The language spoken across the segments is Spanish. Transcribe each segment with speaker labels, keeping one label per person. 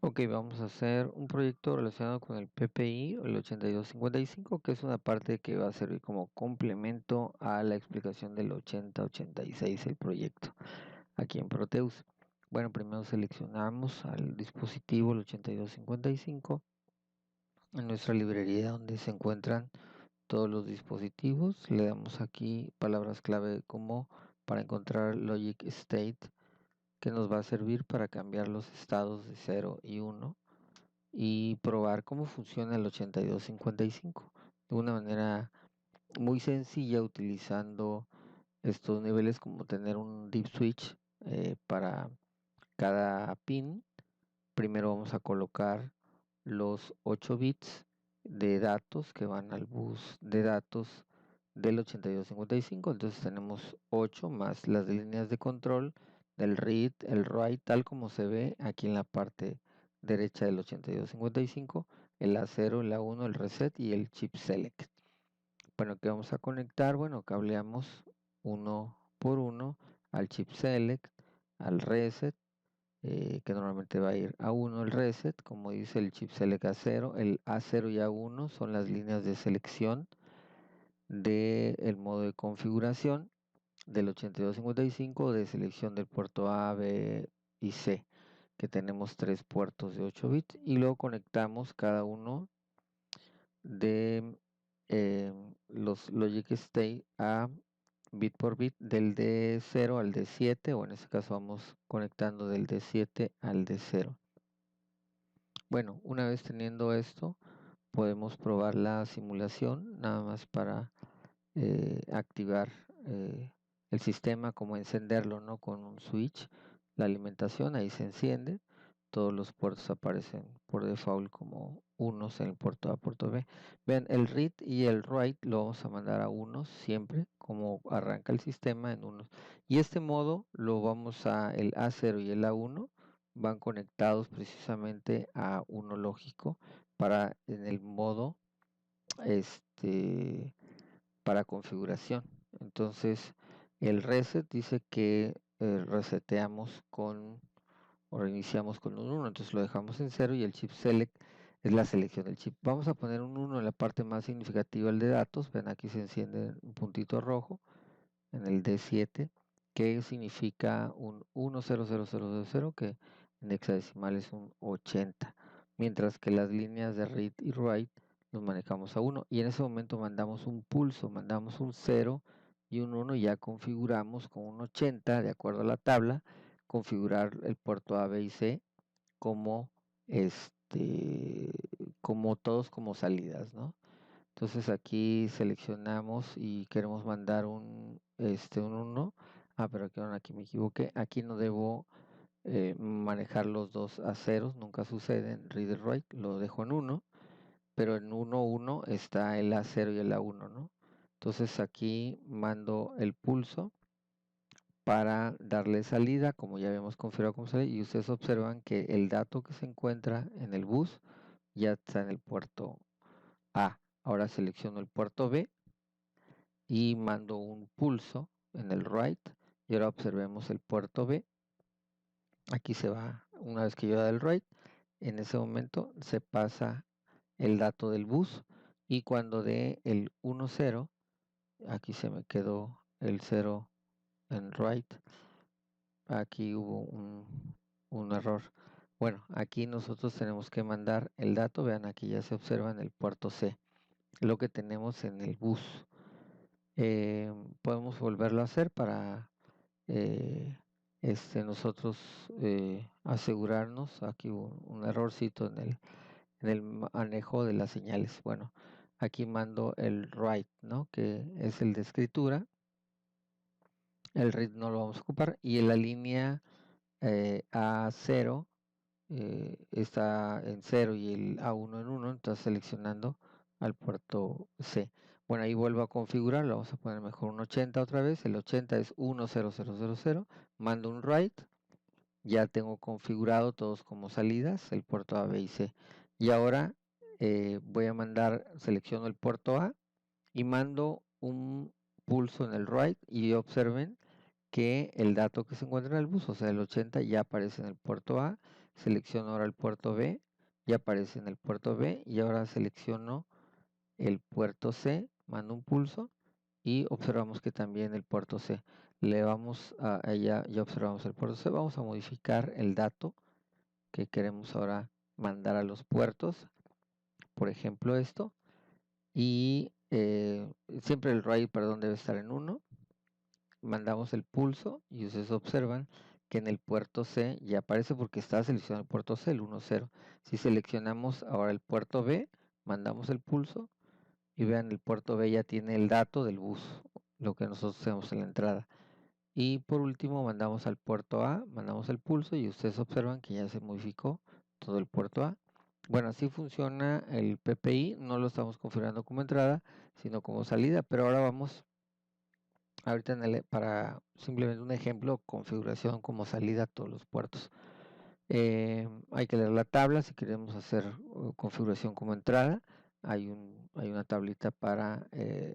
Speaker 1: Ok, vamos a hacer un proyecto relacionado con el PPI, el 8255, que es una parte que va a servir como complemento a la explicación del 8086, el proyecto, aquí en Proteus. Bueno, primero seleccionamos al dispositivo, el 8255, en nuestra librería donde se encuentran todos los dispositivos. Le damos aquí palabras clave como para encontrar Logic State, que nos va a servir para cambiar los estados de 0 y 1 y probar cómo funciona el 8255 de una manera muy sencilla, utilizando estos niveles como tener un deep switch para cada pin. Primero vamos a colocar los 8 bits de datos que van al bus de datos del 8255. Entonces tenemos 8 más las líneas de control del read, el write, tal como se ve aquí en la parte derecha del 8255, el A0, el A1, el reset y el chip select. Bueno, que vamos a conectar, bueno, cableamos uno por uno al chip select, al reset, que normalmente va a ir a 1 el reset, como dice el chip select A0, el A0 y A1 son las líneas de selección del modo de configuración del 8255, de selección del puerto A, B y C, que tenemos 3 puertos de 8 bits, y luego conectamos cada uno de los Logic State a bit por bit del D0 al D7, o en este caso vamos conectando del D7 al D0. Bueno, una vez teniendo esto, podemos probar la simulación, nada más para activar el sistema, como encenderlo, ¿no? Con un switch, la alimentación, ahí se enciende, todos los puertos aparecen por default como unos en el puerto A, puerto B. Vean, el read y el write lo vamos a mandar a unos siempre, como arranca el sistema en unos. Y este modo lo vamos el A0 y el A1 van conectados precisamente a uno lógico para en el modo para configuración. Entonces el reset dice que reseteamos con o reiniciamos con un 1, entonces lo dejamos en 0 y el chip select es la selección del chip. Vamos a poner un 1 en la parte más significativa, el de datos. Ven, aquí se enciende un puntito rojo en el D7, que significa un 100000, que en hexadecimal es un 80, mientras que las líneas de read y write los manejamos a 1, y en ese momento mandamos un pulso, mandamos un 0 y un 1, y ya configuramos con un 80, de acuerdo a la tabla, configurar el puerto A, B y C como como todos como salidas, ¿no? Entonces aquí seleccionamos y queremos mandar un 1. Pero aquí me equivoqué. Aquí no debo manejar los dos a ceros, nunca sucede en read y write, lo dejo en 1, pero en 1, 1 está el A0 y el A1, ¿no? Entonces aquí mando el pulso para darle salida, como ya habíamos configurado como salida, y ustedes observan que el dato que se encuentra en el bus ya está en el puerto A. Ahora selecciono el puerto B y mando un pulso en el write, y ahora observemos el puerto B. Aquí se va, una vez que yo da el write, en ese momento se pasa el dato del bus, y cuando dé el 1-0, aquí se me quedó el 0 en write, aquí hubo un error. Bueno, aquí nosotros tenemos que mandar el dato. Vean, aquí ya se observa en el puerto C lo que tenemos en el bus. Podemos volverlo a hacer para nosotros asegurarnos. Aquí hubo un errorcito en el manejo de las señales. Bueno, aquí mando el write, ¿no? Que es el de escritura. El read no lo vamos a ocupar, y en la línea A0 está en 0 y el A1 en 1, entonces seleccionando al puerto C. Bueno, ahí vuelvo a configurar, lo vamos a poner mejor un 80 otra vez. El 80 es 10000, mando un write, ya tengo configurado todos como salidas, el puerto A, B y C. Y ahora voy a mandar, selecciono el puerto A y mando un pulso en el write, y observen que el dato que se encuentra en el bus, o sea, el 80 ya aparece en el puerto A, selecciono ahora el puerto B, ya aparece en el puerto B, y ahora selecciono el puerto C, mando un pulso, y observamos que también el puerto C, le vamos a, ya observamos el puerto C, vamos a modificar el dato que queremos ahora mandar a los puertos, por ejemplo esto, y siempre el RAID, perdón, debe estar en 1, mandamos el pulso y ustedes observan que en el puerto C ya aparece porque está seleccionado el puerto C, el 1.0. Si seleccionamos ahora el puerto B, mandamos el pulso y vean, el puerto B ya tiene el dato del bus, lo que nosotros tenemos en la entrada. Y por último mandamos al puerto A, mandamos el pulso y ustedes observan que ya se modificó todo el puerto A. Bueno, así funciona el PPI, no lo estamos configurando como entrada, sino como salida, pero ahora vamos, ahorita para simplemente un ejemplo, configuración como salida a todos los puertos. Hay que leer la tabla si queremos hacer configuración como entrada. Hay una tablita para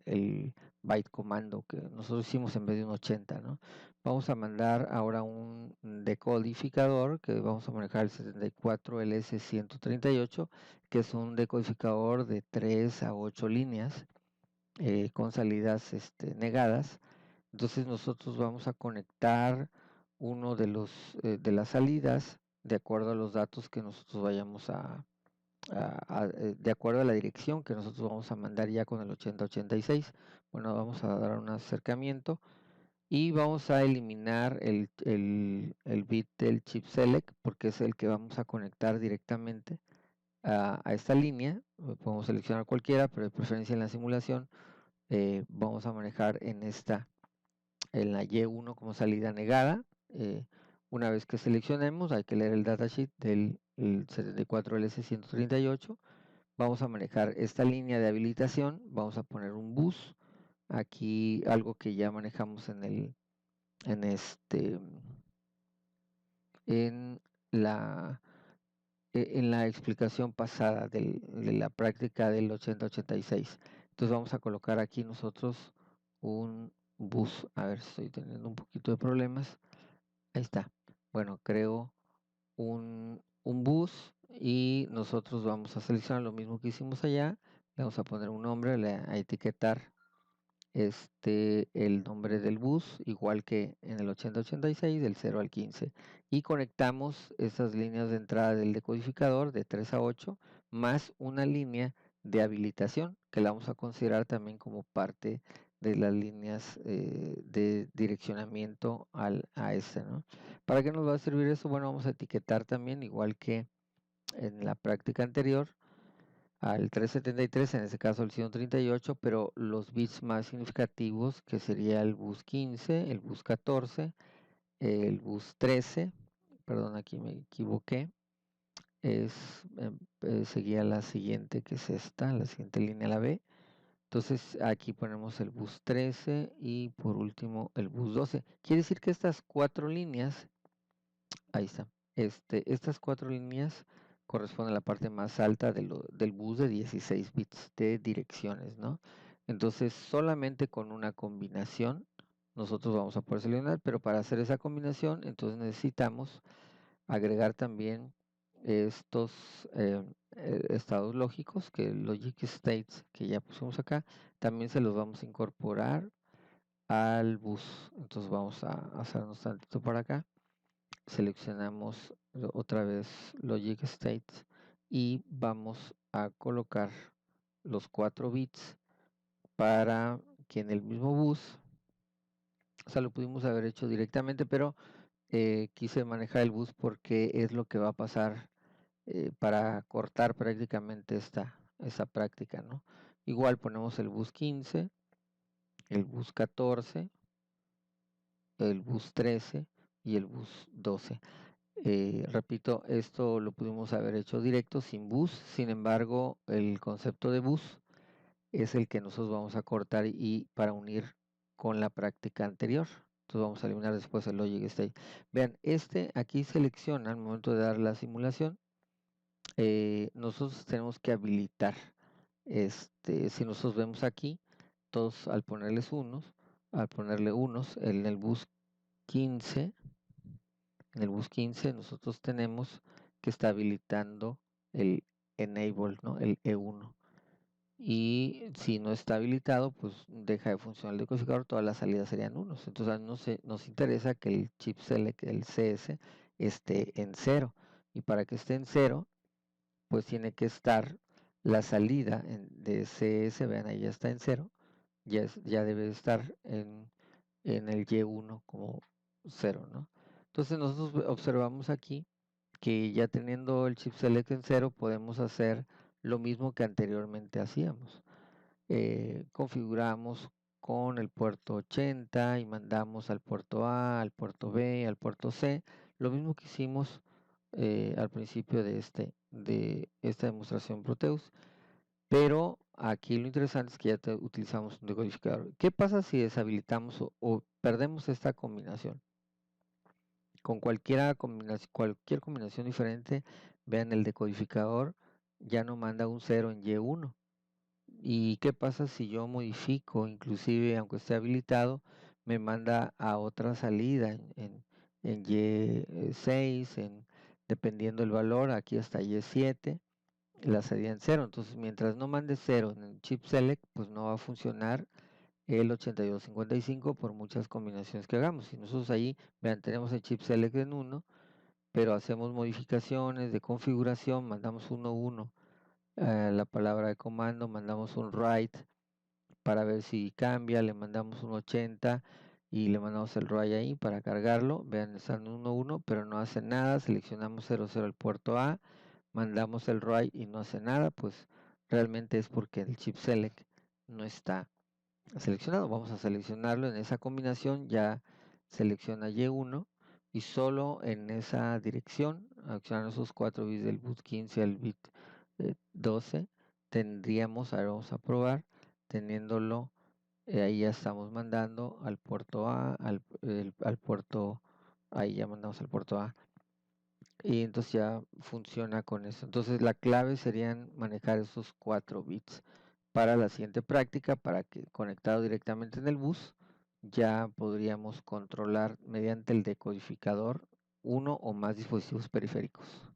Speaker 1: el byte comando que nosotros hicimos en vez de un 80, ¿no? Vamos a mandar ahora un decodificador que vamos a manejar el 74LS138, que es un decodificador de 3 a 8 líneas con salidas negadas. Entonces nosotros vamos a conectar uno de las salidas de acuerdo a los datos que nosotros vayamos de acuerdo a la dirección que nosotros vamos a mandar ya con el 8086. Bueno, vamos a dar un acercamiento y vamos a eliminar el bit del chip select porque es el que vamos a conectar directamente a esta línea. Podemos seleccionar cualquiera, pero de preferencia en la simulación vamos a manejar en la Y1 como salida negada. Una vez que seleccionemos, hay que leer el datasheet del 74LS138. Vamos a manejar esta línea de habilitación. Vamos a poner un bus. Aquí algo que ya manejamos en en la, en la explicación pasada de la práctica del 8086. Entonces vamos a colocar aquí nosotros un bus. A ver, estoy teniendo un poquito de problemas. Ahí está. Bueno, creo un bus y nosotros vamos a seleccionar lo mismo que hicimos allá. Le vamos a poner un nombre, a etiquetar el nombre del bus, igual que en el 8086, del 0 al 15. Y conectamos esas líneas de entrada del decodificador de 3 a 8, más una línea de habilitación, que la vamos a considerar también como parte de las líneas de direccionamiento a ¿no? ¿Para qué nos va a servir eso? Bueno, vamos a etiquetar también, igual que en la práctica anterior, al 373, en este caso el 138, pero los bits más significativos, que sería el bus 15, el bus 14, el bus 13, perdón, aquí me equivoqué, seguía la siguiente, que es esta, la siguiente línea, la B. Entonces aquí ponemos el bus 13 y por último el bus 12. Quiere decir que estas 4 líneas, ahí está, estas 4 líneas corresponden a la parte más alta del bus de 16 bits de direcciones, ¿no? Entonces solamente con una combinación nosotros vamos a poder seleccionar, pero para hacer esa combinación entonces necesitamos agregar también estos estados lógicos, que logic states que ya pusimos acá, también se los vamos a incorporar al bus. Entonces vamos a hacernos tantito para acá, seleccionamos otra vez logic states y vamos a colocar los 4 bits para que en el mismo bus, o sea, lo pudimos haber hecho directamente, pero quise manejar el bus porque es lo que va a pasar para cortar prácticamente esa práctica, ¿no? Igual ponemos el bus 15, el bus 14, el bus 13 y el bus 12. Repito, esto lo pudimos haber hecho directo sin bus, sin embargo, el concepto de bus es el que nosotros vamos a cortar y para unir con la práctica anterior. Entonces vamos a eliminar después el logic state. Vean, aquí selecciona al momento de dar la simulación. Nosotros tenemos que habilitar. Si nosotros vemos aquí, todos al ponerle unos en el bus 15, en el bus 15 nosotros tenemos que está habilitando el enable, ¿no? El E1. Y si no está habilitado, pues deja de funcionar el decodificador, todas las salidas serían unos. Entonces nos interesa que el chip select, el CS, esté en 0. Y para que esté en 0, pues tiene que estar la salida de CS, vean ahí ya está en 0, ya debe estar en el Y1 como 0, ¿no? Entonces nosotros observamos aquí que ya teniendo el chip select en 0 podemos hacer lo mismo que anteriormente hacíamos. Configuramos con el puerto 80 y mandamos al puerto A, al puerto B, al puerto C, lo mismo que hicimos al principio de esta demostración Proteus, pero aquí lo interesante es que ya utilizamos un decodificador. ¿Qué pasa si deshabilitamos o perdemos esta combinación? Con cualquier combinación diferente, vean el decodificador ya no manda un 0 en Y1. ¿Y qué pasa si yo modifico, inclusive aunque esté habilitado, me manda a otra salida en Y6, dependiendo del valor, aquí hasta Y7, la salida en 0? Entonces, mientras no mande 0 en el chip select, pues no va a funcionar el 8255 por muchas combinaciones que hagamos. Si nosotros ahí, vean, tenemos el chip select en 1, pero hacemos modificaciones de configuración, mandamos 1.1 la palabra de comando, mandamos un write para ver si cambia, le mandamos un 80 y le mandamos el write ahí para cargarlo. Vean, están 1.1, pero no hace nada. Seleccionamos 00 el puerto A, mandamos el write y no hace nada, pues realmente es porque el chip select no está seleccionado. Vamos a seleccionarlo en esa combinación, ya selecciona Y1 y solo en esa dirección, accionando esos 4 bits del bit 15 al bit 12, tendríamos, ahora vamos a probar, teniéndolo, ahí ya estamos mandando al puerto A, al puerto, ahí ya mandamos al puerto A, y entonces ya funciona con eso. Entonces la clave serían manejar esos 4 bits para la siguiente práctica, para que conectado directamente en el bus ya podríamos controlar mediante el decodificador uno o más dispositivos periféricos.